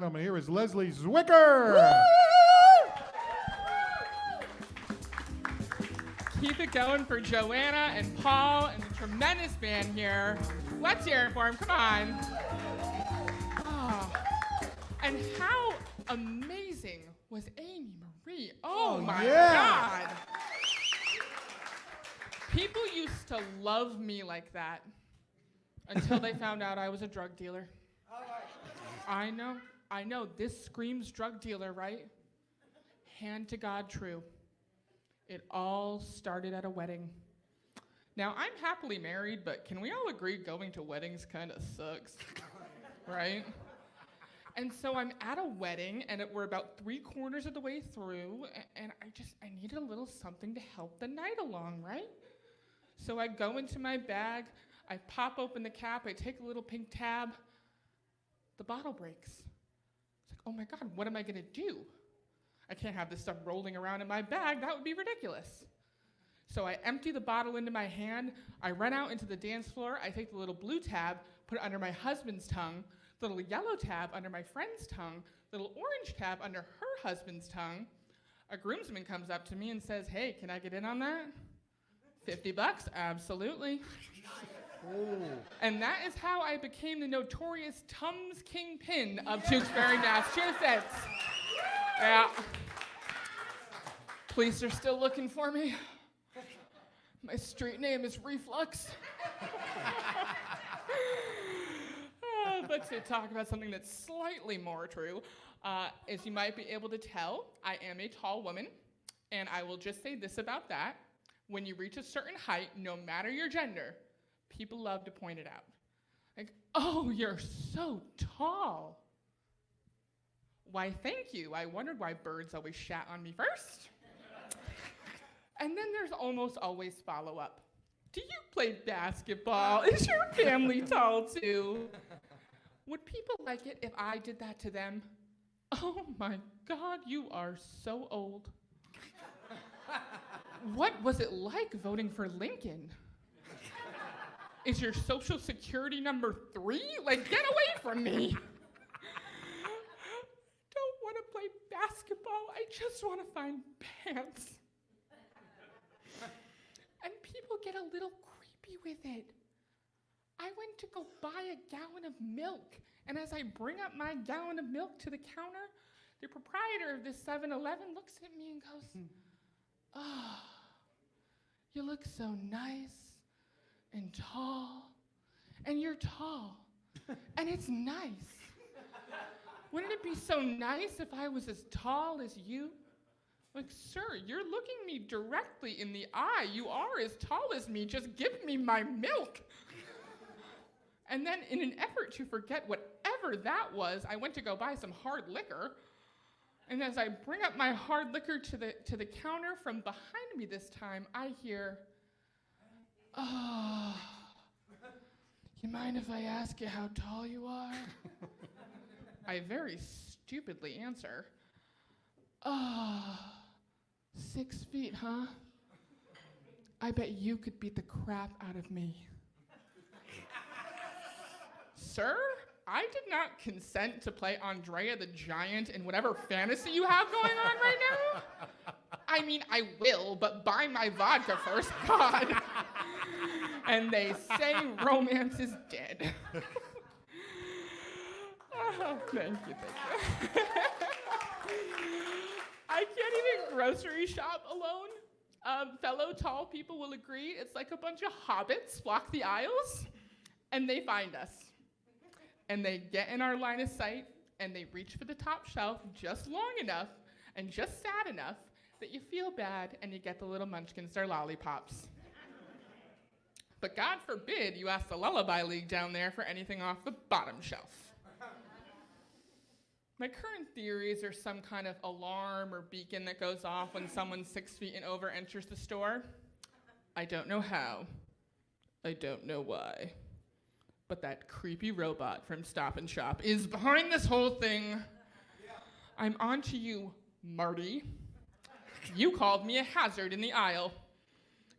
Gentlemen, here is Leslie Zwicker. Keep it going for Joanna and Paul and the tremendous band here. Let's hear it for him. Come on. Oh. And how amazing was Amy Marie? Oh my God. People used to love me like that until they found out I was a drug dealer. I know. This screams drug dealer, right? Hand to God true. It all started at a wedding. Now, I'm happily married, but can we all agree going to weddings kind of sucks, right? And so I'm at a wedding, and we're about 3/4 of the way through, and I needed a little something to help the night along, right? So I go into my bag, I pop open the cap, I take a little pink tab, the bottle breaks. It's like, oh my God, what am I gonna do? I can't have this stuff rolling around in my bag. That would be ridiculous. So I empty the bottle into my hand. I run out into the dance floor. I take the little blue tab, put it under my husband's tongue, the little yellow tab under my friend's tongue, the little orange tab under her husband's tongue. A groomsman comes up to me and says, hey, can I get in on that? $50? Absolutely. And that is how I became the notorious Tums Kingpin of Tewksbury, Massachusetts. Yeah. Police are still looking for me. My street name is Reflux. But to talk about something that's slightly more true, as you might be able to tell, I am a tall woman, and I will just say this about that. When you reach a certain height, no matter your gender, people love to point it out. Like, oh, you're so tall. Why, thank you. I wondered why birds always shat on me first. And then there's almost always follow-up. Do you play basketball? Is your family tall too? Would people like it if I did that to them? Oh my God, you are so old. What was it like voting for Lincoln? Is your social security number 3? Like, get away from me. Play basketball. I just want to find pants. And people get a little creepy with it. I went to go buy a gallon of milk, and as I bring up my gallon of milk to the counter, the proprietor of this 7-Eleven looks at me and goes, oh, you look so nice and tall, and you're tall, and it's nice. Wouldn't it be so nice if I was as tall as you? Like, sir, you're looking me directly in the eye. You are as tall as me. Just give me my milk. And then in an effort to forget whatever that was, I went to go buy some hard liquor. And as I bring up my hard liquor to the counter from behind me this time, I hear, oh, you mind if I ask you how tall you are? I very stupidly answer, oh, 6 feet, huh? I bet you could beat the crap out of me. Sir, I did not consent to play Andrea the Giant in whatever fantasy you have going on right now. I mean, I will, but buy my vodka first, God. And they say romance is dead. Oh, thank you. I can't even grocery shop alone. Fellow tall people will agree it's like a bunch of hobbits walk the aisles, and they find us. And they get in our line of sight, and they reach for the top shelf just long enough and just sad enough that you feel bad and you get the little munchkins their lollipops. But God forbid you ask the Lullaby League down there for anything off the bottom shelf. My current theories are some kind of alarm or beacon that goes off when someone 6 feet and over enters the store. I don't know how. I don't know why. But that creepy robot from Stop and Shop is behind this whole thing. I'm on to you, Marty. You called me a hazard in the aisle.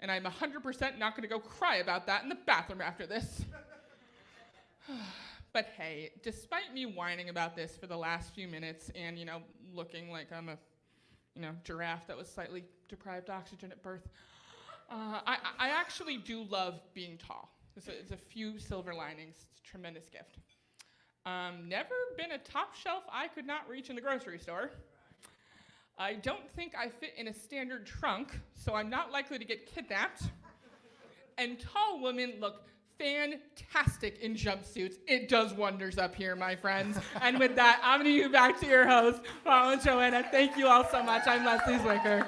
And I'm 100% not going to go cry about that in the bathroom after this. But hey, despite me whining about this for the last few minutes and, looking like I'm a, giraffe that was slightly deprived oxygen at birth, I actually do love being tall. It's a few silver linings. It's a tremendous gift. Never been a top shelf I could not reach in the grocery store. I don't think I fit in a standard trunk, so I'm not likely to get kidnapped. And tall women look fantastic in jumpsuits. It does wonders up here, my friends. And with that, I'm going to give you back to your host, Paul and Joanna. Thank you all so much. I'm Leslie Zwicker.